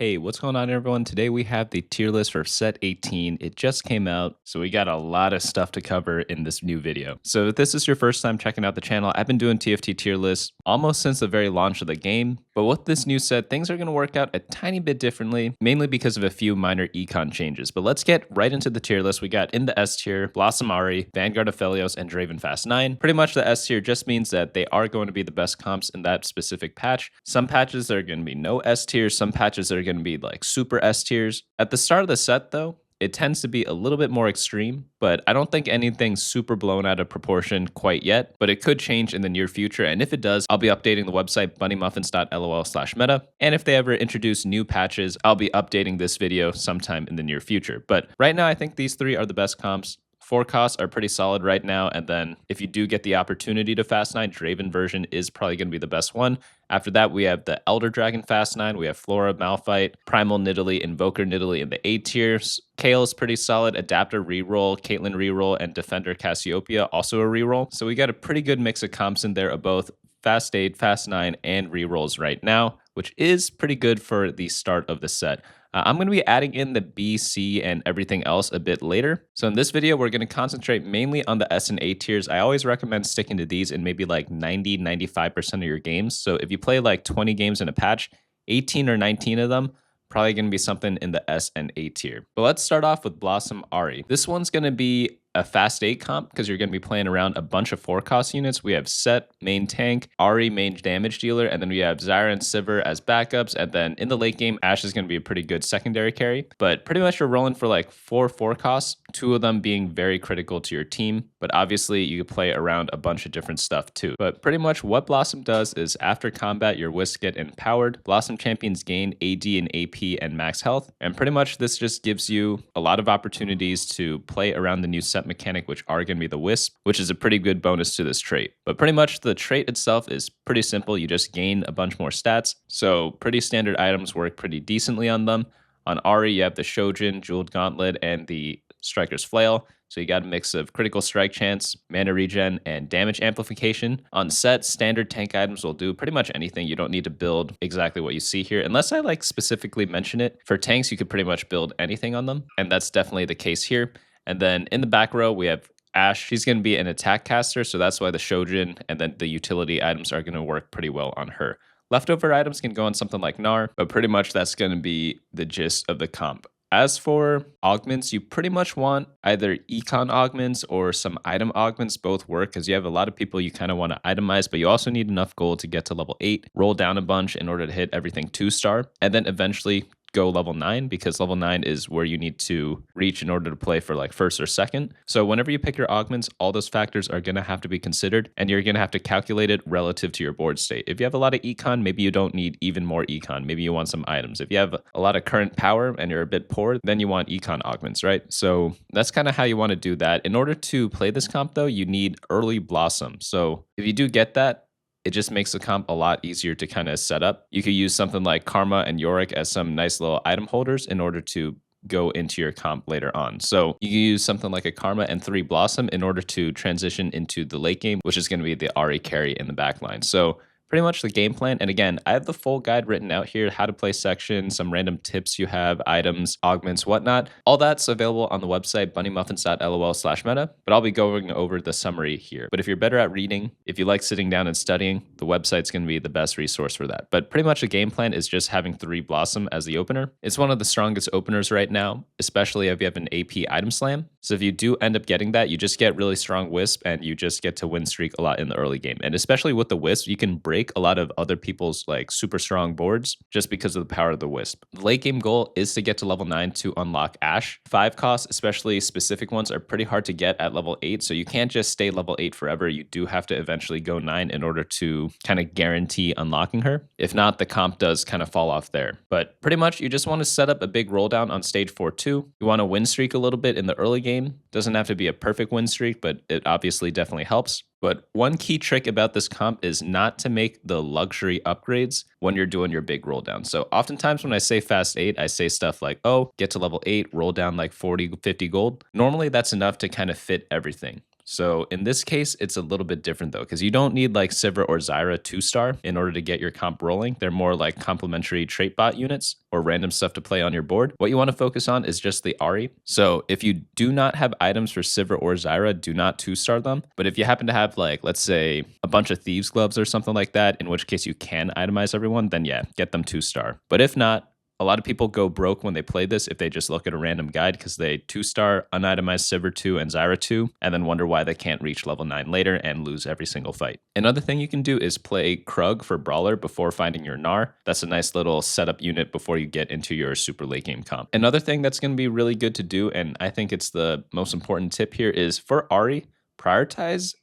Hey, what's going on, everyone? Today we have the tier list for set 18. It just came out, so we got a lot of stuff to cover in this new video. So if this is your first time checking out the channel, I've been doing TFT tier lists almost since the very launch of the game. But with this new set, things are going to work out a tiny bit differently, mainly because of a few minor econ changes. But let's get right into the tier list. We got in the S tier, Blossom Ahri, Vanguard Aphelios, and Draven Fast 9. Pretty much the S tier just means that they are going to be the best comps in that specific patch. Some patches are going to be no S tiers, some patches are going to be like super S tiers. At the start of the set, though, it tends to be a little bit more extreme, but I don't think anything's super blown out of proportion quite yet, but it could change in the near future. And if it does, I'll be updating the website bunnymuffins.lol/meta. And if they ever introduce new patches, I'll be updating this video sometime in the near future. But right now, I think these three are the best comps. Forecasts are pretty solid right now, and then if you do get the opportunity to Fast 9, Draven version is probably going to be the best one. After that, we have the Elder Dragon Fast 9, we have Flora Malphite, Primal Nidalee, Invoker Nidalee in the A tiers. Kayle is pretty solid, Adaptor Reroll, Caitlyn Reroll, and Defender Cassiopeia, also a reroll. So we got a pretty good mix of comps in there of both Fast 8, Fast 9, and rerolls right now, which is pretty good for the start of the set. I'm going to be adding in the B, C, and everything else a bit later. So in this video, we're going to concentrate mainly on the S and A tiers. I always recommend sticking to these in maybe like 90-95% of your games. So if you play like 20 games in a patch, 18 or 19 of them, probably going to be something in the S and A tier. But let's start off with Blossom Ahri. This one's going to be a Fast 8 comp because you're going to be playing around a bunch of forecast units. We have Set, main tank, Ahri, main damage dealer, and then we have Xayah and Sivir as backups. And then in the late game, Ashe is going to be a pretty good secondary carry. But pretty much you're rolling for like 4 forecasts, 2 of them being very critical to your team. But obviously you can play around a bunch of different stuff too. But pretty much what Blossom does is after combat, your wisps get empowered. Blossom champions gain AD and AP and max health. And pretty much this just gives you a lot of opportunities to play around the new set mechanic, which are going to be the wisp, which is a pretty good bonus to this trait. But pretty much the trait itself is pretty simple. You just gain a bunch more stats. So pretty standard items work pretty decently on them. On Ahri, you have the Shojin, Jeweled Gauntlet, and the Striker's Flail. So you got a mix of critical strike chance, mana regen, and damage amplification. On Set, standard tank items will do pretty much anything. You don't need to build exactly what you see here. Unless I like specifically mention it. For tanks, you could pretty much build anything on them. And that's definitely the case here. And then in the back row, we have Ashe. She's going to be an attack caster. So that's why the Shojin and then the utility items are going to work pretty well on her. Leftover items can go on something like Gnar, but pretty much that's going to be the gist of the comp. As for augments, you pretty much want either econ augments or some item augments. Both work because you have a lot of people you kind of want to itemize, but you also need enough gold to get to level 8, roll down a bunch in order to hit everything 2-star, and then eventually go level 9 because level 9 is where you need to reach in order to play for like first or second. So whenever you pick your augments, all those factors are going to have to be considered and you're going to have to calculate it relative to your board state. If you have a lot of econ, maybe you don't need even more econ. Maybe you want some items. If you have a lot of current power and you're a bit poor, then you want econ augments, right? So that's kind of how you want to do that. In order to play this comp though, you need early blossom. So if you do get that, it just makes the comp a lot easier to kind of set up. You could use something like Karma and Warwick as some nice little item holders in order to go into your comp later on. So you can use something like a Karma and 3 Blossom in order to transition into the late game, which is going to be the Ahri carry in the backline. So pretty much the game plan. And again, I have the full guide written out here, how to play section, some random tips you have, items, augments, whatnot. All that's available on the website, bunnymuffins.lol/meta, but I'll be going over the summary here. But if you're better at reading, if you like sitting down and studying, the website's going to be the best resource for that. But pretty much the game plan is just having 3 Blossom as the opener. It's one of the strongest openers right now, especially if you have an AP item slam. So if you do end up getting that, you just get really strong Wisp and you just get to win streak a lot in the early game. And especially with the Wisp, you can break a lot of other people's like super strong boards just because of the power of the Wisp. The late game goal is to get to level 9 to unlock Ashe. 5 costs, especially specific ones, are pretty hard to get at level 8. So you can't just stay level 8 forever. You do have to eventually go 9 in order to kind of guarantee unlocking her. If not, the comp does kind of fall off there. But pretty much you just want to set up a big roll down on stage 4-2. You want to win streak a little bit in the early game. Doesn't have to be a perfect win streak, but it obviously definitely helps. But one key trick about this comp is not to make the luxury upgrades when you're doing your big roll down. So oftentimes when I say fast 8, I say stuff like, oh, get to level 8, roll down like 40, 50 gold. Normally that's enough to kind of fit everything. So in this case, it's a little bit different though, because you don't need like Sivir or Xayah 2-star in order to get your comp rolling. They're more like complementary trait bot units or random stuff to play on your board. What you want to focus on is just the Ahri. So if you do not have items for Sivir or Xayah, do not 2-star them. But if you happen to have like, let's say a bunch of Thieves Gloves or something like that, in which case you can itemize everyone, then yeah, get them 2-star. But if not, a lot of people go broke when they play this if they just look at a random guide because they 2-star, unitemized Sivir 2 and Xayah 2, and then wonder why they can't reach level 9 later and lose every single fight. Another thing you can do is play Krug for Brawler before finding your Gnar. That's a nice little setup unit before you get into your super late game comp. Another thing that's going to be really good to do, and I think it's the most important tip here, is for Ahri, prioritize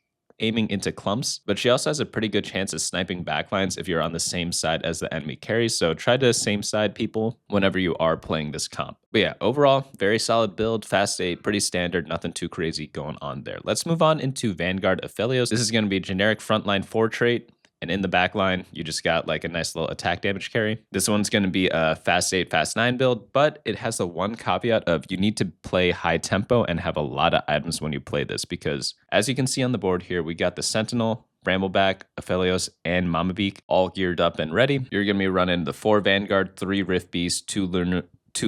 aiming into clumps, but she also has a pretty good chance of sniping backlines if you're on the same side as the enemy carries, so try to same side people whenever you are playing this comp. But yeah, overall, very solid build, fast 8, pretty standard, nothing too crazy going on there. Let's move on into Vanguard Aphelios. This is going to be a generic frontline 4 trait. And in the back line, you just got like a nice little attack damage carry. This one's going to be a fast 8, fast 9 build, but it has the one caveat of you need to play high tempo and have a lot of items when you play this, because as you can see on the board here, we got the Sentinel, Brambleback, Aphelios, and Mamabeak all geared up and ready. You're going to be running the 4 Vanguard, 3 Riftbeast, 2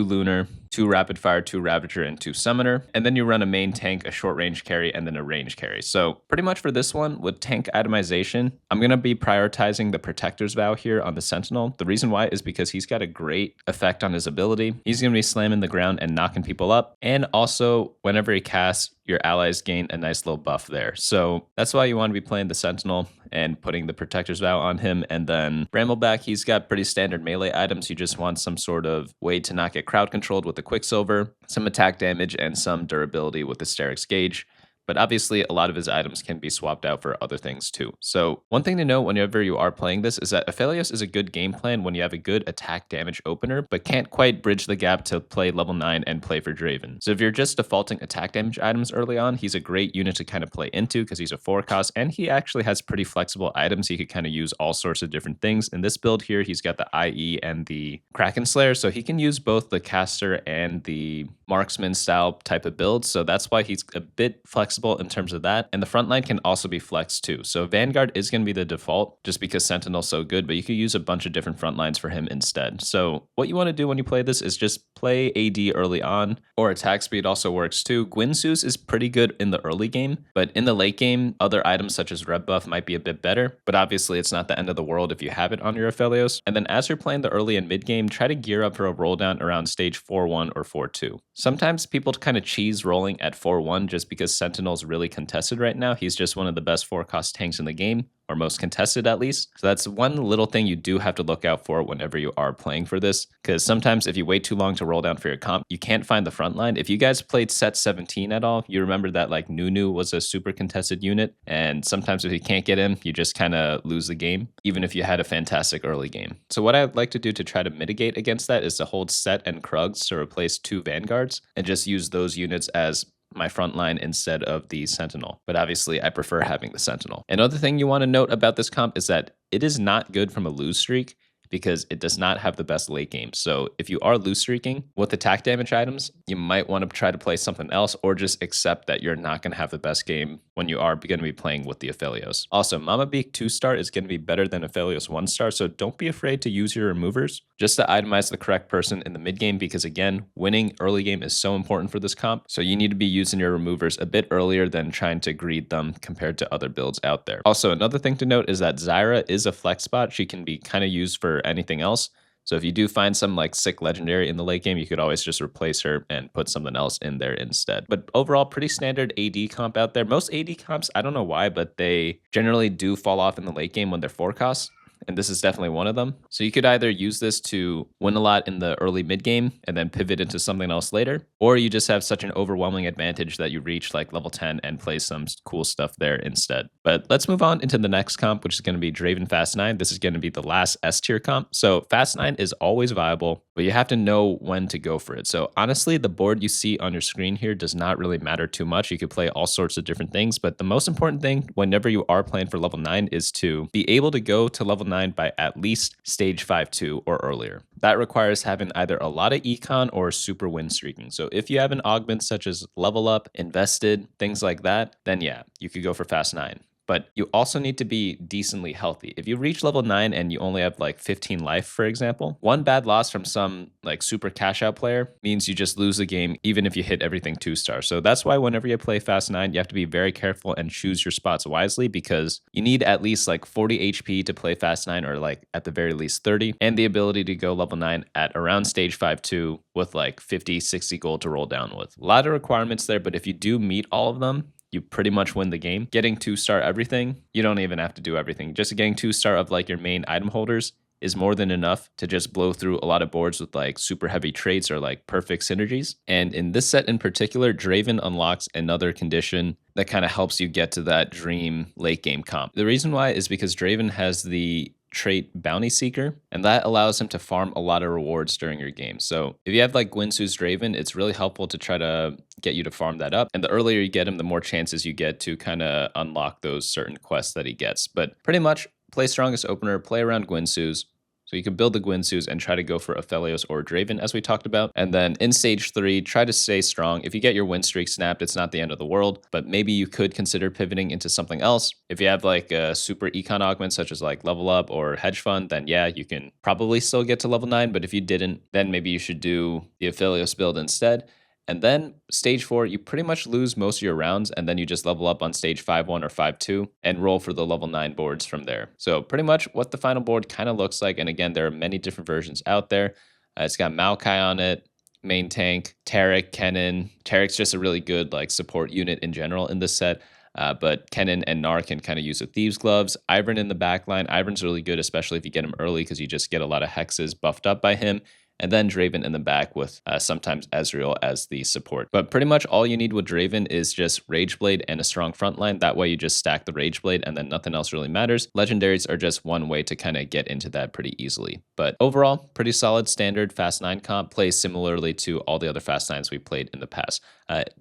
Lunar, 2 Rapid Fire, 2 Ravager, and 2 Summoner. And then you run a main tank, a short range carry, and then a range carry. So pretty much for this one, with tank itemization, I'm going to be prioritizing the Protector's Vow here on the Sentinel. The reason why is because he's got a great effect on his ability. He's going to be slamming the ground and knocking people up. And also, whenever he casts, your allies gain a nice little buff there. So that's why you want to be playing the Sentinel and putting the Protector's Vow on him. And then Brambleback, he's got pretty standard melee items. You just want some sort of way to not get crowd controlled with the Quicksilver, some attack damage, and some durability with the Sterix Gauge. But obviously, a lot of his items can be swapped out for other things too. So one thing to know whenever you are playing this is that Aphelios is a good game plan when you have a good attack damage opener, but can't quite bridge the gap to play level 9 and play for Draven. So if you're just defaulting attack damage items early on, he's a great unit to kind of play into because he's a 4 cost, and he actually has pretty flexible items. He could kind of use all sorts of different things. In this build here, he's got the IE and the Kraken Slayer, so he can use both the caster and the marksman style type of build. So that's why he's a bit flexible in terms of that. And the front line can also be flexed too. So Vanguard is going to be the default just because Sentinel's so good, but you could use a bunch of different front lines for him instead. So what you want to do when you play this is just play AD early on, or attack speed also works too. Gwynsu's is pretty good in the early game, but in the late game, other items such as red buff might be a bit better, but obviously it's not the end of the world if you have it on your Aphelios. And then as you're playing the early and mid game, try to gear up for a roll down around stage 4-1 or 4-2. Sometimes people kind of cheese rolling at 4-1 just because Sentinel's really contested right now. He's just one of the best 4-cost tanks in the game, or most contested at least. So that's one little thing you do have to look out for whenever you are playing for this, because sometimes if you wait too long to roll down for your comp, you can't find the front line. If you guys played set 17 at all, you remember that like Nunu was a super contested unit, and sometimes if you can't get him, you just kind of lose the game, even if you had a fantastic early game. So what I'd like to do to try to mitigate against that is to hold Set and Krugs to replace 2 Vanguards and just use those units as my front line instead of the Sentinel. But obviously I prefer having the Sentinel. Another thing you want to note about this comp is that it is not good from a lose streak, because it does not have the best late game. So if you are lose streaking with attack damage items, you might want to try to play something else, or just accept that you're not going to have the best game when you are going to be playing with the Aphelios. Also, Mamabeak 2-star is going to be better than Aphelios 1-star, so don't be afraid to use your removers just to itemize the correct person in the mid game, because again, winning early game is so important for this comp. So you need to be using your removers a bit earlier than trying to greed them compared to other builds out there. Also, another thing to note is that Xayah is a flex spot. She can be kind of used for anything else. So if you do find some like sick legendary in the late game, you could always just replace her and put something else in there instead. But overall, pretty standard AD comp out there. Most AD comps, I don't know why, but they generally do fall off in the late game when they're 4 costs. And this is definitely one of them. So you could either use this to win a lot in the early mid game and then pivot into something else later, or you just have such an overwhelming advantage that you reach like level 10 and play some cool stuff there instead. But let's move on into the next comp, which is going to be Draven Fast 9. This is going to be the last S tier comp. So Fast 9 is always viable, but you have to know when to go for it. So honestly, the board you see on your screen here does not really matter too much. You could play all sorts of different things, but the most important thing whenever you are playing for level 9 is to be able to go to level 9 9 by at least stage 5-2 or earlier. That requires having either a lot of econ or super win streaking. So if you have an augment such as level up, invested, things like that, then yeah, you could go for fast 9. But you also need to be decently healthy. If you reach level 9 and you only have like 15 life, for example, one bad loss from some like super cash out player means you just lose the game even if you hit everything 2-star. So that's why whenever you play fast 9, you have to be very careful and choose your spots wisely, because you need at least like 40 HP to play fast 9, or like at the very least 30, and the ability to go level 9 at around stage 5-2 with like 50, 60 gold to roll down with. A lot of requirements there, but if you do meet all of them, you pretty much win the game. Getting 2-star everything, you don't even have to do everything. Just getting 2-star of like your main item holders is more than enough to just blow through a lot of boards with like super heavy traits or like perfect synergies. And in this set in particular, Draven unlocks another condition that kind of helps you get to that dream late game comp. The reason why is because Draven has the trait Bounty Seeker, and that allows him to farm a lot of rewards during your game. So if you have like Gwynsu's Draven, it's really helpful to try to get you to farm that up. And the earlier you get him, the more chances you get to kind of unlock those certain quests that he gets. But pretty much play strongest opener, play around Gwynsu's. So you can build the Gwynsu's and try to go for Aphelios or Draven, as we talked about. And then in stage 3, try to stay strong. If you get your win streak snapped, it's not the end of the world, but maybe you could consider pivoting into something else. If you have like a super econ augment, such as like level up or hedge fund, then yeah, you can probably still get to level 9. But if you didn't, then maybe you should do the Aphelios build instead. And then stage 4, you pretty much lose most of your rounds, and then you just level up on stage 5-1 or 5-2 and roll for the level 9 boards from there. So pretty much what the final board kind of looks like. And again, there are many different versions out there. It's got Maokai on it, main tank, Taric, Kennen. Taric's just a really good like support unit in general in this set. But Kennen and Gnar can kind of use the Thieves' Gloves. Ivern in the backline. Ivern's really good, especially if you get him early, because you just get a lot of hexes buffed up by him. And then Draven in the back with sometimes Ezreal as the support. But pretty much all you need with Draven is just Rageblade and a strong frontline. That way you just stack the Rageblade and then nothing else really matters. Legendaries are just one way to kind of get into that pretty easily. But overall, pretty solid standard Fast 9 comp. Plays similarly to all the other Fast 9s we played in the past.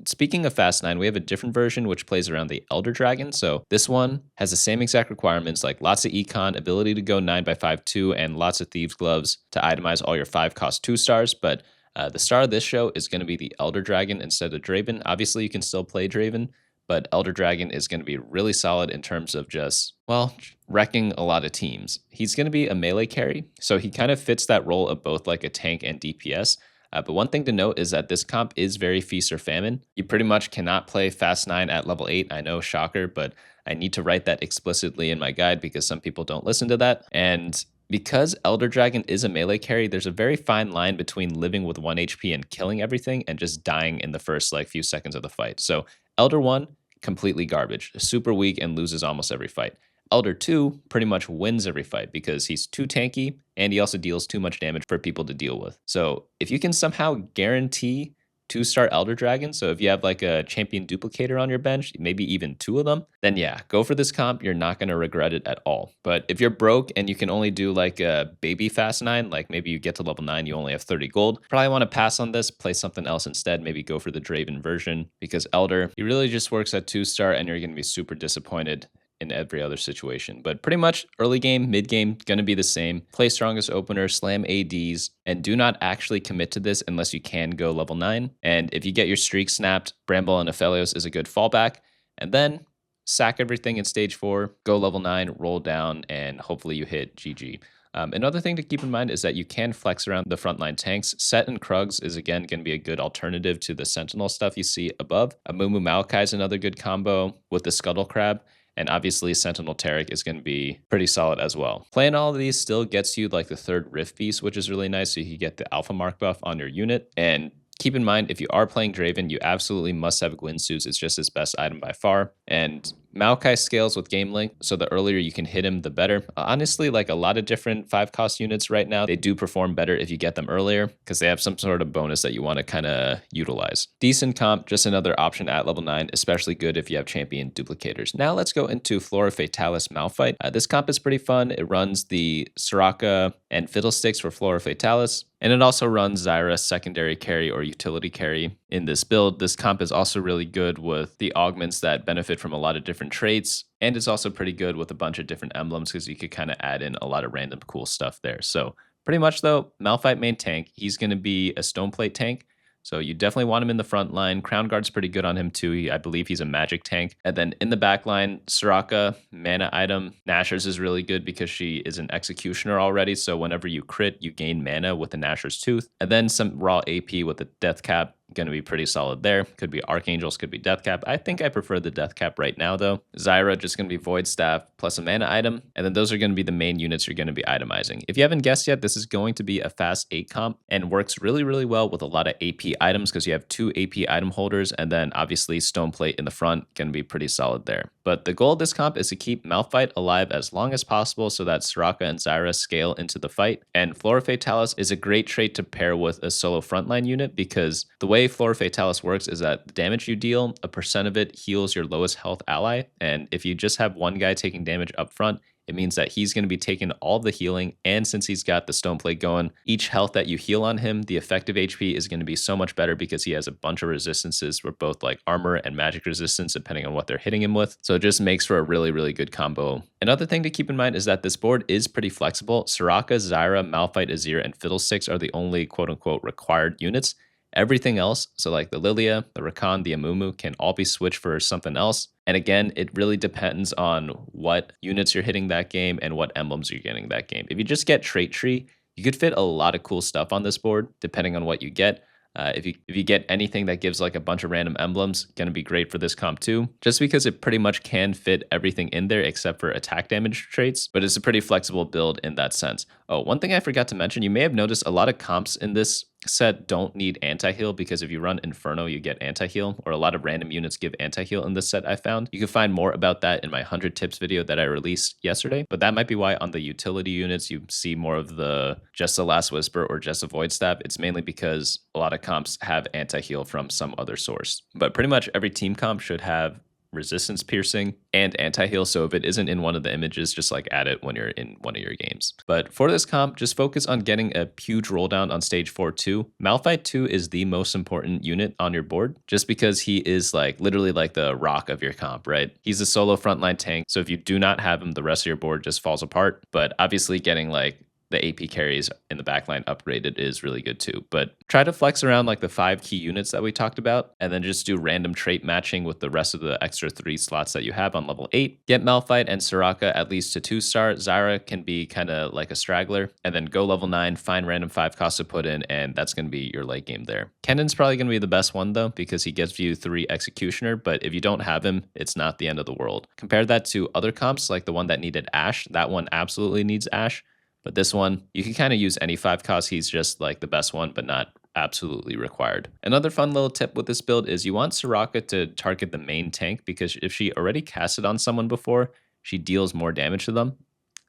Speaking of Fast 9, we have a different version which plays around the Elder Dragon. So this one has the same exact requirements, like lots of econ, ability to go 9 by 5-2, and lots of Thieves' Gloves to itemize all your 5-cost 2-stars. But the star of this show is going to be the Elder Dragon instead of Draven. Obviously, you can still play Draven, but Elder Dragon is going to be really solid in terms of just, well, wrecking a lot of teams. He's going to be a melee carry, so he kind of fits that role of both like a tank and DPS. But one thing to note is that this comp is very feast or famine. You pretty much cannot play Fast 9 at level 8. I know, shocker, but I need to write that explicitly in my guide because some people don't listen to that. And because Elder Dragon is a melee carry, there's a very fine line between living with 1 HP and killing everything and just dying in the first like few seconds of the fight. So Elder 1, completely garbage, super weak and loses almost every fight. Elder 2 pretty much wins every fight because he's too tanky and he also deals too much damage for people to deal with. So if you can somehow guarantee 2-star Elder Dragon, so if you have like a champion duplicator on your bench, maybe even 2 of them, then yeah, go for this comp. You're not going to regret it at all. But if you're broke and you can only do like a baby Fast 9, like maybe you get to level 9, you only have 30 gold, probably want to pass on this, play something else instead, maybe go for the Draven version, because Elder, he really just works at 2-star and you're going to be super disappointed in every other situation. But pretty much early game, mid game, going to be the same. Play strongest opener, slam ADs, and do not actually commit to this unless you can go level 9. And if you get your streak snapped, Bramble and Aphelios is a good fallback. And then sack everything in stage 4, go level 9, roll down, and hopefully you hit GG. Another thing to keep in mind is that you can flex around the frontline tanks. Set and Krugs is again going to be a good alternative to the Sentinel stuff you see above. Amumu Maokai is another good combo with the Scuttle Crab. And obviously, Sentinel Taric is going to be pretty solid as well. Playing all of these still gets you like the 3rd Riftbeast, which is really nice. So you can get the Alpha Mark buff on your unit. And keep in mind, if you are playing Draven, you absolutely must have Gwynsu's. It's just his best item by far. And Maokai scales with game length, so the earlier you can hit him, the better. Honestly, like a lot of different 5-cost units right now, they do perform better if you get them earlier because they have some sort of bonus that you want to kind of utilize. Decent comp, just another option at level 9, especially good if you have champion duplicators. Now let's go into Flora Fatalis Malphite. This comp is pretty fun. It runs the Soraka and Fiddlesticks for Flora Fatalis. And it also runs Xayah secondary carry or utility carry in this build. This comp is also really good with the augments that benefit from a lot of different traits, and it's also pretty good with a bunch of different emblems because you could kind of add in a lot of random cool stuff there. So pretty much though, Malphite main tank, he's going to be a Stoneplate tank. So you definitely want him in the front line. Crown Guard's pretty good on him too. I believe he's a magic tank. And then in the back line, Soraka, mana item. Nashor's is really good because she is an executioner already. So whenever you crit, you gain mana with the Nashor's Tooth. And then some raw AP with the Death Cap. Going to be pretty solid there. Could be Archangels, could be Death Cap. I think I prefer the Death Cap right now though. Xayah just going to be Void Staff plus a mana item. And then those are going to be the main units you're going to be itemizing. If you haven't guessed yet, this is going to be a fast 8 comp and works really, really well with a lot of AP items because you have 2 AP item holders and then obviously Stoneplate in the front going to be pretty solid there. But the goal of this comp is to keep Malphite alive as long as possible so that Soraka and Xayah scale into the fight. And Flora Fatalis is a great trait to pair with a solo frontline unit because the way Flora Fatalis works is that the damage you deal, a percent of it heals your lowest health ally. And if you just have one guy taking damage up front, it means that he's going to be taking all the healing, and since he's got the Stoneplate going, each health that you heal on him, the effective HP is going to be so much better because he has a bunch of resistances for both like armor and magic resistance depending on what they're hitting him with. So it just makes for a really, really good combo. Another thing to keep in mind is that this board is pretty flexible. Soraka, Xayah, Malphite, Azir, and Fiddlesticks are the only quote-unquote required units. Everything else, so like the Lilia, the Rakan, the Amumu, can all be switched for something else. And again, it really depends on what units you're hitting that game and what emblems you're getting that game. If you just get Trait Tree, you could fit a lot of cool stuff on this board, depending on what you get. If you get anything that gives like a bunch of random emblems, going to be great for this comp too, just because it pretty much can fit everything in there except for attack damage traits, but it's a pretty flexible build in that sense. Oh, one thing I forgot to mention, you may have noticed a lot of comps in this set don't need anti-heal because if you run Inferno, you get anti-heal, or a lot of random units give anti-heal in this set I found. You can find more about that in my 100 tips video that I released yesterday, but that might be why on the utility units you see more of the Just the Last Whisper or Just a Void Staff. It's mainly because a lot of comps have anti-heal from some other source. But pretty much every team comp should have resistance piercing and anti-heal, so if it isn't in one of the images, just like add it when you're in one of your games. But for this comp, just focus on getting a huge roll down on stage 4 too. Malphite 2 is the most important unit on your board just because he is like literally like the rock of your comp, right? He's a solo frontline tank, so if you do not have him, the rest of your board just falls apart. But obviously getting like the AP carries in the backline upgraded is really good too. But try to flex around like the 5 key units that we talked about, and then just do random trait matching with the rest of the extra 3 slots that you have on level 8. Get Malphite and Soraka at least to 2-star. Xayah can be kind of like a straggler, and then go level 9, find random 5 costs to put in, and that's going to be your late game there. Kenan's probably going to be the best one though, because he gives you 3 Executioner, but if you don't have him, it's not the end of the world. Compare that to other comps, like the one that needed Ashe. That one absolutely needs Ashe. But this one, you can kind of use any 5 cost. He's just like the best one, but not absolutely required. Another fun little tip with this build is you want Soraka to target the main tank because if she already cast it on someone before, she deals more damage to them.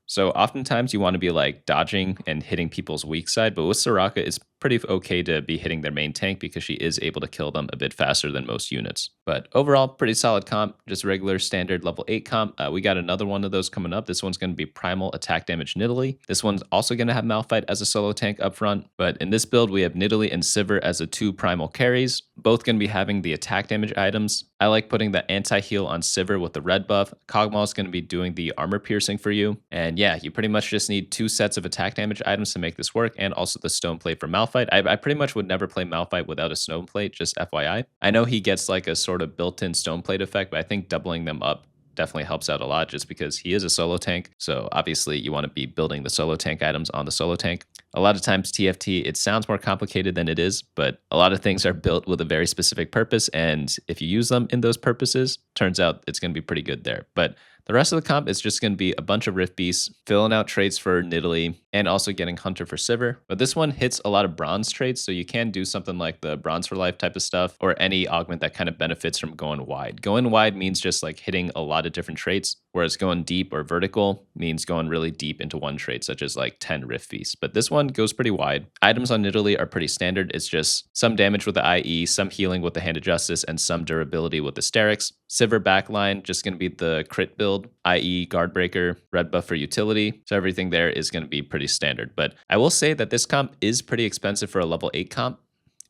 So oftentimes you want to be like dodging and hitting people's weak side, but with Soraka, it's pretty okay to be hitting their main tank because she is able to kill them a bit faster than most units. But overall, pretty solid comp, just regular standard level 8 comp. We got another one of those coming up. This one's going to be Primal Attack Damage Nidalee. This one's also going to have Malphite as a solo tank up front, but in this build, we have Nidalee and Sivir as the 2 primal carries, both going to be having the attack damage items. I like putting the anti-heal on Sivir with the red buff. Kog'Maw is going to be doing the armor piercing for you. And yeah, you pretty much just need 2 sets of attack damage items to make this work, and also the Stoneplate for Malphite. I pretty much would never play Malphite without a Stoneplate, just FYI. I know he gets like a sort of built-in Stoneplate effect, but I think doubling them up definitely helps out a lot just because he is a solo tank. So obviously you want to be building the solo tank items on the solo tank. A lot of times TFT, it sounds more complicated than it is, but a lot of things are built with a very specific purpose. And if you use them in those purposes, turns out it's going to be pretty good there. But the rest of the comp is just going to be a bunch of Riftbeasts, filling out traits for Nidalee, and also getting Hunter for Sivir. But this one hits a lot of bronze traits, so you can do something like the bronze for life type of stuff, or any augment that kind of benefits from going wide. Going wide means just like hitting a lot of different traits, whereas going deep or vertical means going really deep into one trait, such as like 10 Riftbeasts. But this one goes pretty wide. Items on Nidalee are pretty standard. It's just some damage with the IE, some healing with the Hand of Justice, and some durability with the Sterix. Sivir backline, just going to be the crit build, i.e. guard breaker, red buff for utility. So everything there is going to be pretty standard. But I will say that this comp is pretty expensive for a level 8 comp.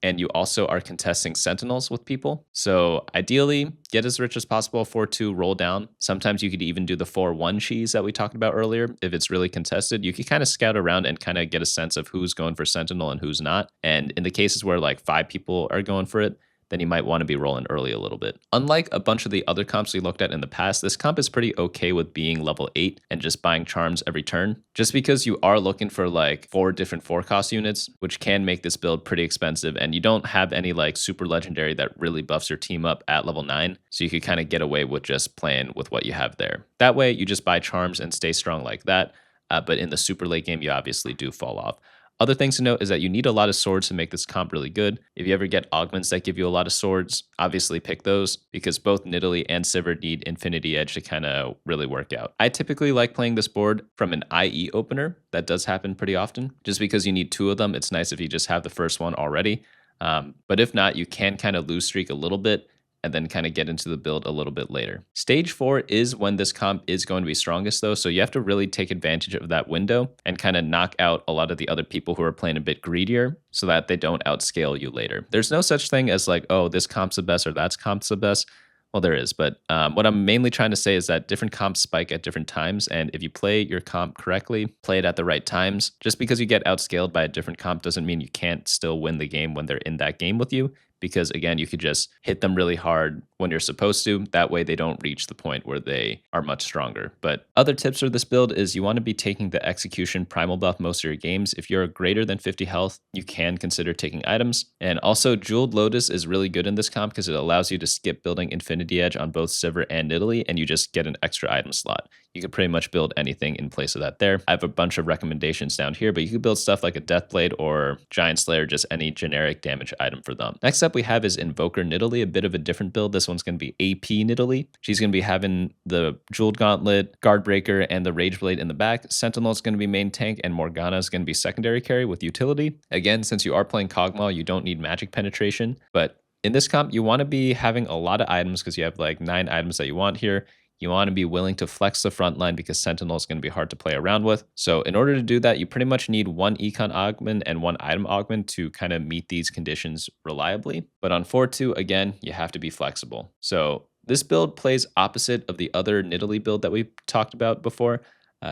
and you also are contesting sentinels with people. So ideally, get as rich as possible, 4-2, roll down. Sometimes you could even do the 4-1 cheese that we talked about earlier. If it's really contested, you could kind of scout around and kind of get a sense of who's going for sentinel and who's not. And in the cases where like 5 people are going for it, then you might want to be rolling early a little bit. Unlike a bunch of the other comps we looked at in the past, this comp is pretty okay with being level 8 and just buying charms every turn. Just because you are looking for like 4 different 4-cost units, which can make this build pretty expensive, and you don't have any like super legendary that really buffs your team up at level 9, so you could kind of get away with just playing with what you have there. That way, you just buy charms and stay strong like that, but in the super late game, you obviously do fall off. Other things to note is that you need a lot of swords to make this comp really good. If you ever get augments that give you a lot of swords, obviously pick those, because both Nidalee and Sivir need Infinity Edge to kind of really work out. I typically like playing this board from an IE opener. That does happen pretty often. Just because you need 2 of them, it's nice if you just have the first one already. But if not, you can kind of lose streak a little bit and then kind of get into the build a little bit later. Stage 4 is when this comp is going to be strongest though, so you have to really take advantage of that window and kind of knock out a lot of the other people who are playing a bit greedier so that they don't outscale you later. There's no such thing as like, oh, this comp's the best or that's comp's the best. Well, there is, but what I'm mainly trying to say is that different comps spike at different times, and if you play your comp correctly, play it at the right times, just because you get outscaled by a different comp doesn't mean you can't still win the game when they're in that game with you. Because again, you could just hit them really hard when you're supposed to. That way they don't reach the point where they are much stronger. But other tips for this build is you want to be taking the execution primal buff most of your games. If you're greater than 50 health, you can consider taking items. And also Jeweled Lotus is really good in this comp because it allows you to skip building Infinity Edge on both Sivir and Nidalee, and you just get an extra item slot. You could pretty much build anything in place of that there. I have a bunch of recommendations down here, but you could build stuff like a Deathblade or Giant Slayer, just any generic damage item for them. Next up we have is Invoker Nidalee, a bit of a different build. This one's going to be AP Nidalee. She's going to be having the Jeweled Gauntlet, Guard Breaker, and the Rage Blade in the back. Sentinel is going to be main tank, and Morgana is going to be secondary carry with utility. Again, since you are playing Kog'Maw, you don't need magic penetration, but in this comp, you want to be having a lot of items because you have like 9 items that you want here. You want to be willing to flex the front line because Sentinel is going to be hard to play around with. So in order to do that, you pretty much need 1 econ augment and 1 item augment to kind of meet these conditions reliably. But on 4-2, again, you have to be flexible. So this build plays opposite of the other Nidalee build that we talked about before.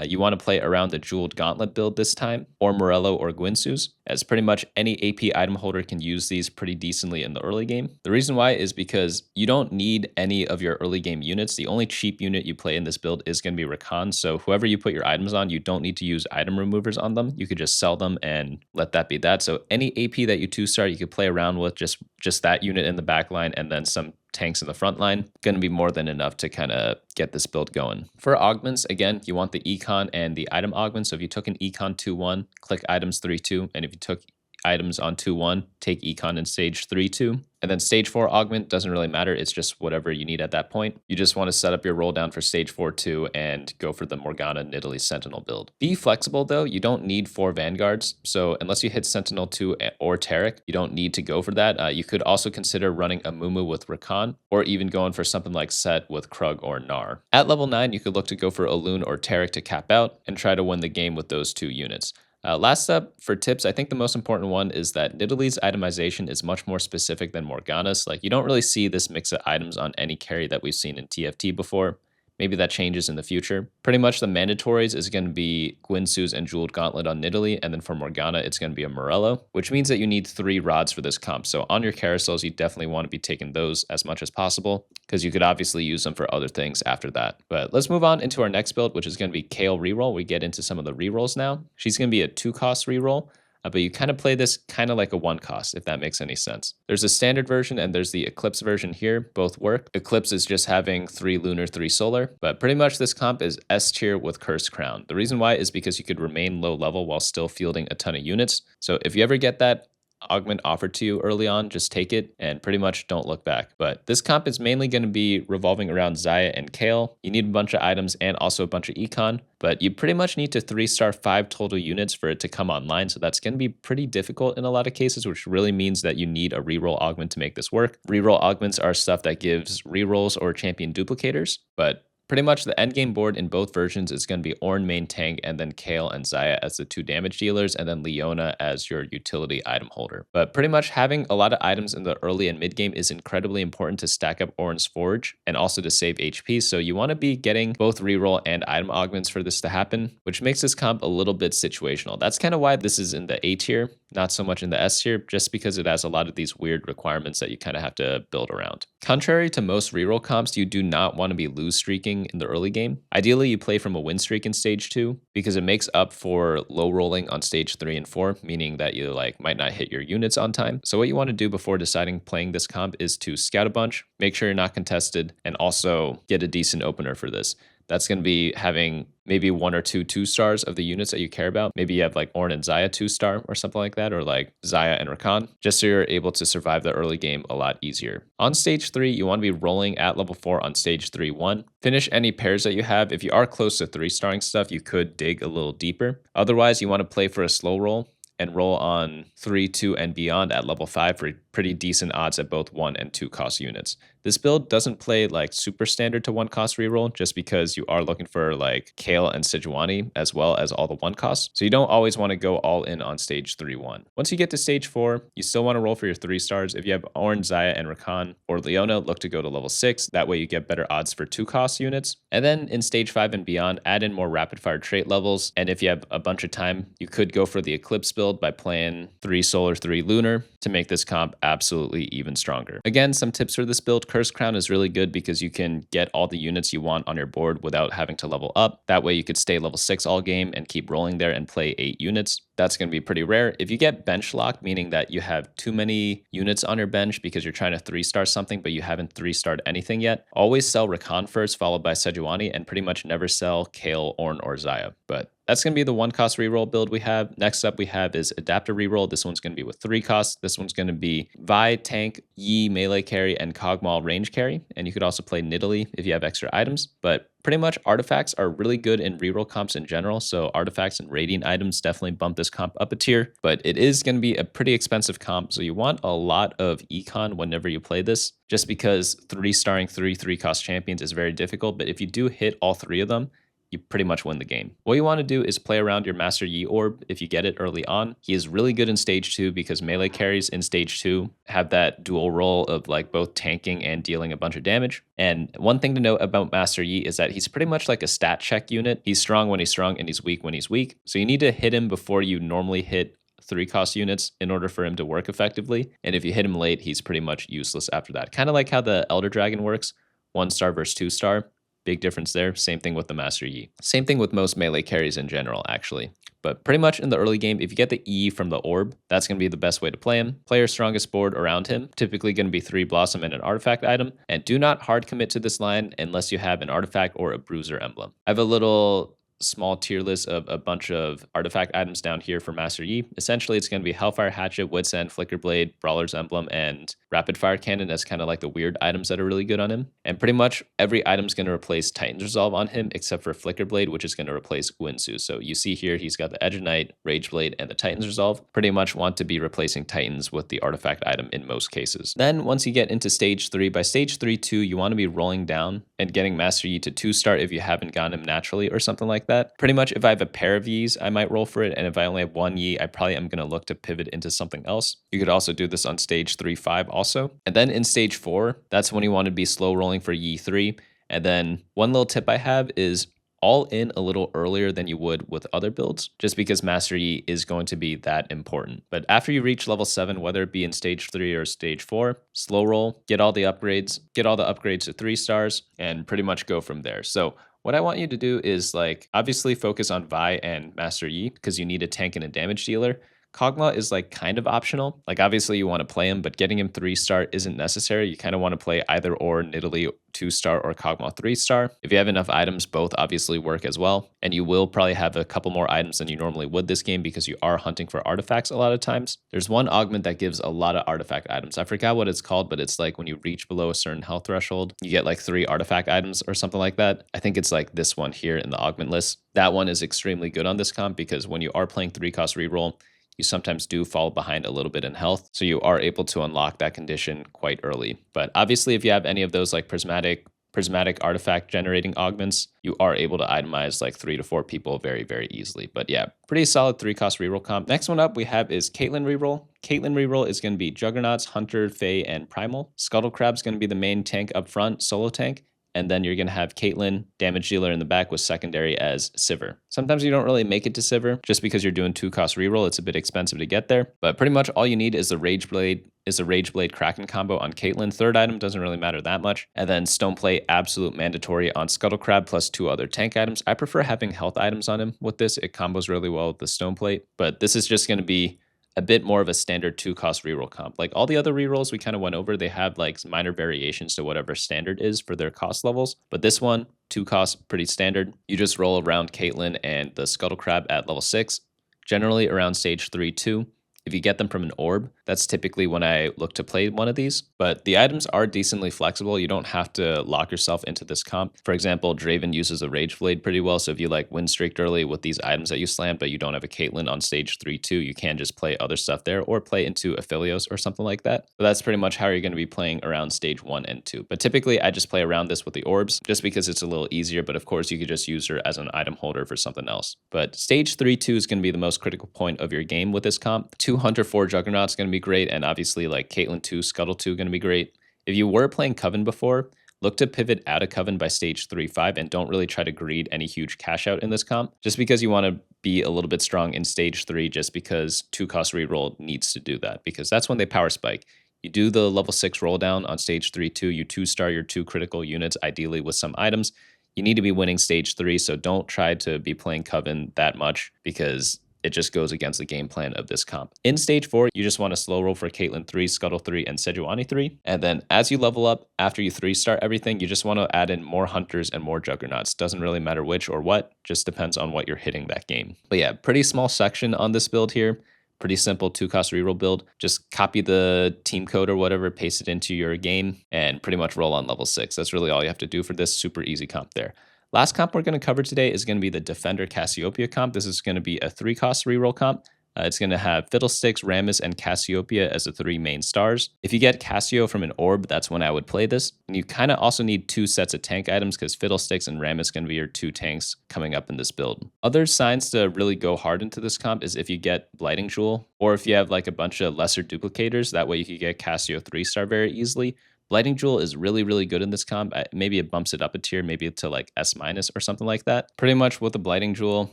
You want to play around the Jeweled Gauntlet build this time, or Morello or Guinsoo's, as pretty much any AP item holder can use these pretty decently in the early game. The reason why is because you don't need any of your early game units. The only cheap unit you play in this build is going to be Rakan, so whoever you put your items on, you don't need to use item removers on them. You could just sell them and let that be that. So any AP that you 2-star, you could play around with just that unit in the back line and then some tanks in the front line, going to be more than enough to kind of get this build going. For augments, again, you want the econ and the item augment. So if you took an econ 2-1, click items 3-2, and if you took items on 2-1, take econ in stage 3-2. And then stage 4 augment doesn't really matter. It's just whatever you need at that point. You just want to set up your roll down for stage 4-2 and go for the Morgana Nidalee Sentinel build. Be flexible though. You don't need 4 Vanguards. So unless you hit Sentinel 2 or Taric, you don't need to go for that. You could also consider running a Mumu with Rakan, or even going for something like Set with Krug or Gnar. At level 9, you could look to go for Elune or Taric to cap out and try to win the game with those 2 units. Last up for tips, I think the most important one is that Nidalee's itemization is much more specific than Morgana's. Like, you don't really see this mix of items on any carry that we've seen in TFT before. Maybe that changes in the future. Pretty much the mandatories is going to be Guinsoo's and Jeweled Gauntlet on Nidalee, and then for Morgana, it's going to be a Morello, which means that you need 3 rods for this comp. So on your carousels, you definitely want to be taking those as much as possible, because you could obviously use them for other things after that. But let's move on into our next build, which is going to be Kayle Reroll. We get into some of the rerolls now. She's going to be a 2-cost reroll. But you kind of play this kind of like a 1-cost, if that makes any sense. There's a standard version and there's the Eclipse version here. Both work. Eclipse is just having 3 lunar, 3 solar. But pretty much this comp is S tier with Cursed Crown. The reason why is because you could remain low level while still fielding a ton of units. So if you ever get that augment offered to you early on, just take it and pretty much don't look back. But this comp is mainly going to be revolving around Xayah and Kayle. You need a bunch of items and also a bunch of econ, but you pretty much need to 3-star 5 total units for it to come online. So that's going to be pretty difficult in a lot of cases, which really means that you need a reroll augment to make this work. Reroll augments are stuff that gives rerolls or champion duplicators, but pretty much the endgame board in both versions is going to be Ornn main tank, and then Kayle and Xayah as the 2 damage dealers, and then Leona as your utility item holder. But pretty much having a lot of items in the early and mid game is incredibly important to stack up Ornn's Forge and also to save HP. So you want to be getting both reroll and item augments for this to happen, which makes this comp a little bit situational. That's kind of why this is in the A tier, not so much in the S tier, just because it has a lot of these weird requirements that you kind of have to build around. Contrary to most reroll comps, you do not want to be lose streaking in the early game. Ideally, you play from a win streak in stage 2 because it makes up for low rolling on stage 3 and 4, meaning that you might not hit your units on time. So what you want to do before deciding playing this comp is to scout a bunch, make sure you're not contested, and also get a decent opener for this. That's going to be having maybe 1 or 2 2-stars of the units that you care about. Maybe you have Ornn and Xayah 2-star or something like that, or Xayah and Rakan, just so you're able to survive the early game a lot easier. On stage 3, you want to be rolling at level 4 on stage 3-1. Finish any pairs that you have. If you are close to 3-starring stuff, you could dig a little deeper. Otherwise, you want to play for a slow roll and roll on 3, 2, and beyond at level 5 for pretty decent odds at both 1 and 2 cost units. This build doesn't play super standard to 1 cost reroll just because you are looking for Kayle and Sejuani as well as all the 1 costs. So you don't always want to go all in on stage 3-1. Once you get to stage 4, you still want to roll for your 3-stars. If you have Ornn, Xayah, and Rakan or Leona, look to go to level 6. That way you get better odds for 2 cost units. And then in stage 5 and beyond, add in more rapid fire trait levels. And if you have a bunch of time, you could go for the Eclipse build by playing 3 Solar, 3 Lunar to make this comp absolutely even stronger. Again, some tips for this build. Curse Crown is really good because you can get all the units you want on your board without having to level up. That way you could stay level 6 all game and keep rolling there and play 8 units. That's going to be pretty rare. If you get bench locked, meaning that you have too many units on your bench because you're trying to 3-star something, but you haven't 3-starred anything yet, always sell Rakan first, followed by Sejuani, and pretty much never sell Kayle, Ornn, or Xayah. But that's going to be the 1 cost reroll build we have. Next up we have is Adaptor Reroll. This one's going to be with 3 costs. This one's going to be Vi, tank, Yi, melee carry, and Kog'Maw range carry. And you could also play Nidalee if you have extra items. But pretty much artifacts are really good in reroll comps in general. So artifacts and radiant items definitely bump this comp up a tier. But it is going to be a pretty expensive comp. So you want a lot of econ whenever you play this, just because 3-starring 3 cost champions is very difficult. But if you do hit all 3 of them, you pretty much win the game. What you want to do is play around your Master Yi orb if you get it early on. He is really good in stage 2 because melee carries in stage 2 have that dual role of both tanking and dealing a bunch of damage. And one thing to note about Master Yi is that he's pretty much like a stat check unit. He's strong when he's strong and he's weak when he's weak. So you need to hit him before you normally hit 3 cost units in order for him to work effectively. And if you hit him late, he's pretty much useless after that. Kind of like how the Elder Dragon works, 1-star versus 2-star. Big difference there. Same thing with the Master Yi. Same thing with most melee carries in general, actually. But pretty much in the early game, if you get the E from the orb, that's going to be the best way to play him. Play your strongest board around him, typically going to be 3 Blossom and an artifact item. And do not hard commit to this line unless you have an artifact or a bruiser emblem. I have a little small tier list of a bunch of artifact items down here for Master Yi. Essentially, it's going to be Hellfire Hatchet, Wit's End, Flicker Blade, Brawler's Emblem, and Rapid Fire Cannon as kind of the weird items that are really good on him. And pretty much every item's going to replace Titan's Resolve on him, except for Flicker Blade, which is going to replace Guinsoo. So you see here, he's got the Edge of Night, Rage Blade, and the Titan's Resolve. Pretty much want to be replacing Titans with the artifact item in most cases. Then once you get into stage 3, by stage 3-2, you want to be rolling down and getting Master Yi to 2-star if you haven't gotten him naturally or something like that. Pretty much if I have a pair of Yis, I might roll for it. And if I only have 1 Yi, I probably am going to look to pivot into something else. You could also do this on stage 3-5 also. And then in stage 4, that's when you want to be slow rolling for Yi 3. And then one little tip I have is all in a little earlier than you would with other builds, just because Master Yi is going to be that important. But after you reach level 7, whether it be in stage 3 or stage 4, slow roll, get all the upgrades to 3 stars, and pretty much go from there. So what I want you to do is obviously focus on Vi and Master Yi because you need a tank and a damage dealer. Kog'Maw is kind of optional. Obviously you want to play him, but getting him 3-star isn't necessary. You kind of want to play either or Nidalee 2-star or Kog'Maw 3-star. If you have enough items, both obviously work as well. And you will probably have a couple more items than you normally would this game because you are hunting for artifacts a lot of times. There's one augment that gives a lot of artifact items. I forgot what it's called, but it's when you reach below a certain health threshold, you get 3 artifact items or something like that. I think it's this one here in the augment list. That one is extremely good on this comp because when you are playing 3-cost reroll, you sometimes do fall behind a little bit in health, so you are able to unlock that condition quite early. But obviously, if you have any of those prismatic prismatic artifact generating augments, you are able to itemize like 3 to 4 people very, very easily. But yeah, pretty solid 3-cost reroll comp. Next one up we have is Caitlyn Reroll. Caitlyn Reroll is going to be Juggernauts, Hunter, Fae, and Primal. Scuttle Crab's going to be the main tank up front, solo tank. And then you're going to have Caitlyn, damage dealer in the back with secondary as Sivir. Sometimes you don't really make it to Sivir just because you're doing 2-cost reroll. It's a bit expensive to get there. But pretty much all you need is the Rage Blade Kraken combo on Caitlyn. Third item doesn't really matter that much. And then Stoneplate absolute mandatory on Scuttle Crab plus 2 other tank items. I prefer having health items on him with this. It combos really well with the Stoneplate. But this is just going to be a bit more of a standard 2-cost reroll comp. Like all the other rerolls we kind of went over, they have like minor variations to whatever standard is for their cost levels. But this one, 2 costs, pretty standard. You just roll around Caitlyn and the Scuttle Crab at level 6, generally around stage 3-2. If you get them from an orb, that's typically when I look to play one of these. But the items are decently flexible. You don't have to lock yourself into this comp. For example, Draven uses a Rage Blade pretty well. So if you like win streaked early with these items that you slam, but you don't have a Caitlyn on stage 3-2, you can just play other stuff there or play into Aphelios or something like that. But that's pretty much how you're going to be playing around stage 1 and 2. But typically I just play around this with the orbs just because it's a little easier. But of course you could just use her as an item holder for something else. But stage 3-2 is going to be the most critical point of your game with this comp. 2 Hunter 4 Juggernaut's going to be great. And obviously like Caitlyn 2, Scuttle 2 going to be great. If you were playing Coven before, look to pivot out of Coven by stage 3-5 and don't really try to greed any huge cash out in this comp just because you want to be a little bit strong in stage 3 just because 2-cost reroll needs to do that because that's when they power spike. You do the level 6 roll down on stage 3-2, you 2-star your 2 critical units ideally with some items. You need to be winning stage 3, so don't try to be playing Coven that much because it just goes against the game plan of this comp. In stage 4, you just want to slow roll for Caitlyn 3, Scuttle 3, and Sejuani 3. And then as you level up, after you 3-star everything, you just want to add in more Hunters and more Juggernauts. Doesn't really matter which or what, just depends on what you're hitting that game. But yeah, pretty small section on this build here. Pretty simple 2-cost reroll build. Just copy the team code or whatever, paste it into your game, and pretty much roll on level 6. That's really all you have to do for this super easy comp there. Last comp we're going to cover today is going to be the Defender Cassiopeia comp. This is going to be a 3-cost reroll comp. It's going to have Fiddlesticks, Rammus, and Cassiopeia as the 3 main stars. If you get Cassio from an orb, that's when I would play this. And you kind of also need 2 sets of tank items because Fiddlesticks and Rammus going to be your 2 tanks coming up in this build. Other signs to really go hard into this comp is if you get Blighting Jewel or if you have like a bunch of lesser duplicators. That way you can get Cassio 3-star very easily. Blighting Jewel is really, really good in this comp. Maybe it bumps it up a tier, maybe to like S- or something like that. Pretty much with the Blighting Jewel,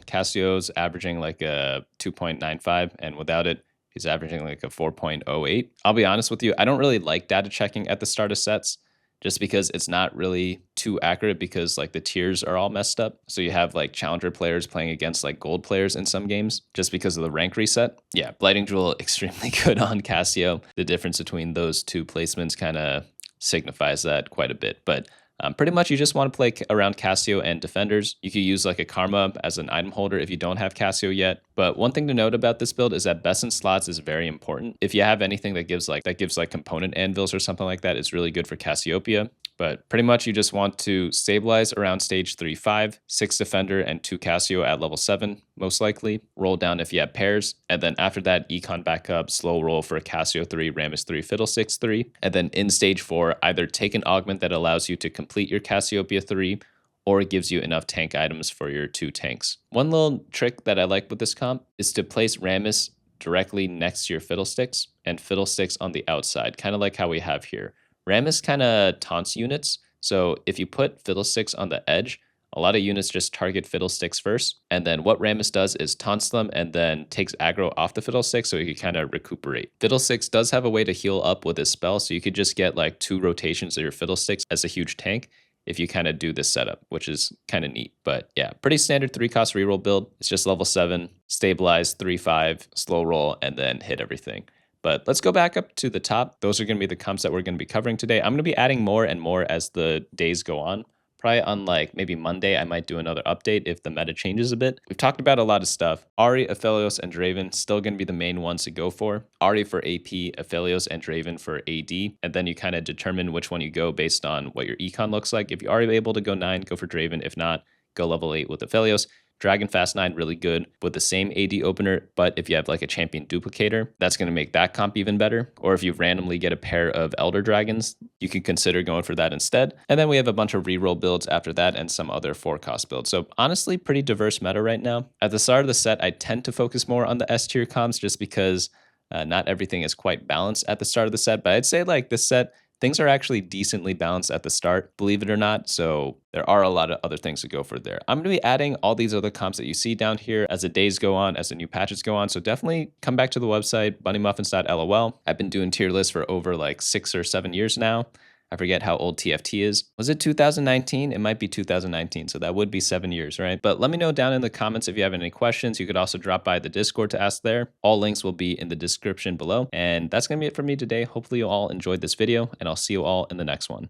Cassio's averaging like a 2.95, and without it, he's averaging like a 4.08. I'll be honest with you, I don't really like data checking at the start of sets just because it's not really too accurate because like the tiers are all messed up. So you have like challenger players playing against like gold players in some games just because of the rank reset. Yeah, Blighting Jewel extremely good on Cassio. The difference between those 2 placements kind of signifies that quite a bit. But pretty much you just want to play around Cassio and defenders. You could use like a Karma as an item holder if you don't have Cassio yet. But one thing to note about this build is that best in slots is very important. If you have anything that gives like component anvils or something like that, it's really good for Cassiopeia. But pretty much you just want to stabilize around stage 3-5, 6 defender and 2 Cassio at level 7, most likely. Roll down if you have pairs. And then after that, econ back up, slow roll for a Cassio 3, Rammus 3, Fiddlesticks 3. And then in stage 4, either take an augment that allows you to complete your Cassiopeia 3, or it gives you enough tank items for your 2 tanks. One little trick that I like with this comp is to place Rammus directly next to your Fiddlesticks and Fiddlesticks on the outside, kind of like how we have here. Rammus kind of taunts units, so if you put Fiddlesticks on the edge, a lot of units just target Fiddlesticks first, and then what Rammus does is taunts them and then takes aggro off the Fiddlesticks so you can kind of recuperate. Fiddlesticks does have a way to heal up with his spell, so you could just get like 2 rotations of your Fiddlesticks as a huge tank if you kind of do this setup, which is kind of neat. But yeah, pretty standard 3-cost reroll build. It's just level 7, stabilize 3-5, slow roll, and then hit everything. But let's go back up to the top. Those are going to be the comps that we're going to be covering today. I'm going to be adding more and more as the days go on. Probably on like maybe Monday, I might do another update if the meta changes a bit. We've talked about a lot of stuff. Ahri, Aphelios, and Draven still going to be the main ones to go for. Ahri for AP, Aphelios, and Draven for AD. And then you kind of determine which one you go based on what your econ looks like. If you are able to go 9, go for Draven. If not, go level 8 with Aphelios. Dragon Fast 9 really good with the same AD opener, but if you have like a champion duplicator, that's going to make that comp even better. Or if you randomly get a pair of Elder Dragons, you can consider going for that instead. And then we have a bunch of reroll builds after that and some other 4-cost builds. So honestly, pretty diverse meta right now. At the start of the set, I tend to focus more on the S tier comps just because not everything is quite balanced at the start of the set. But I'd say like this set, things are actually decently balanced at the start, believe it or not. So there are a lot of other things to go for there. I'm going to be adding all these other comps that you see down here as the days go on, as the new patches go on. So definitely come back to the website, bunnymuffins.lol. I've been doing tier lists for over like 6 or 7 years now. I forget how old TFT is. Was it 2019? It might be 2019, so that would be 7 years, right? But let me know down in the comments if you have any questions. You could also drop by the Discord to ask there. All links will be in the description below. And that's going to be it for me today. Hopefully you all enjoyed this video, and I'll see you all in the next one.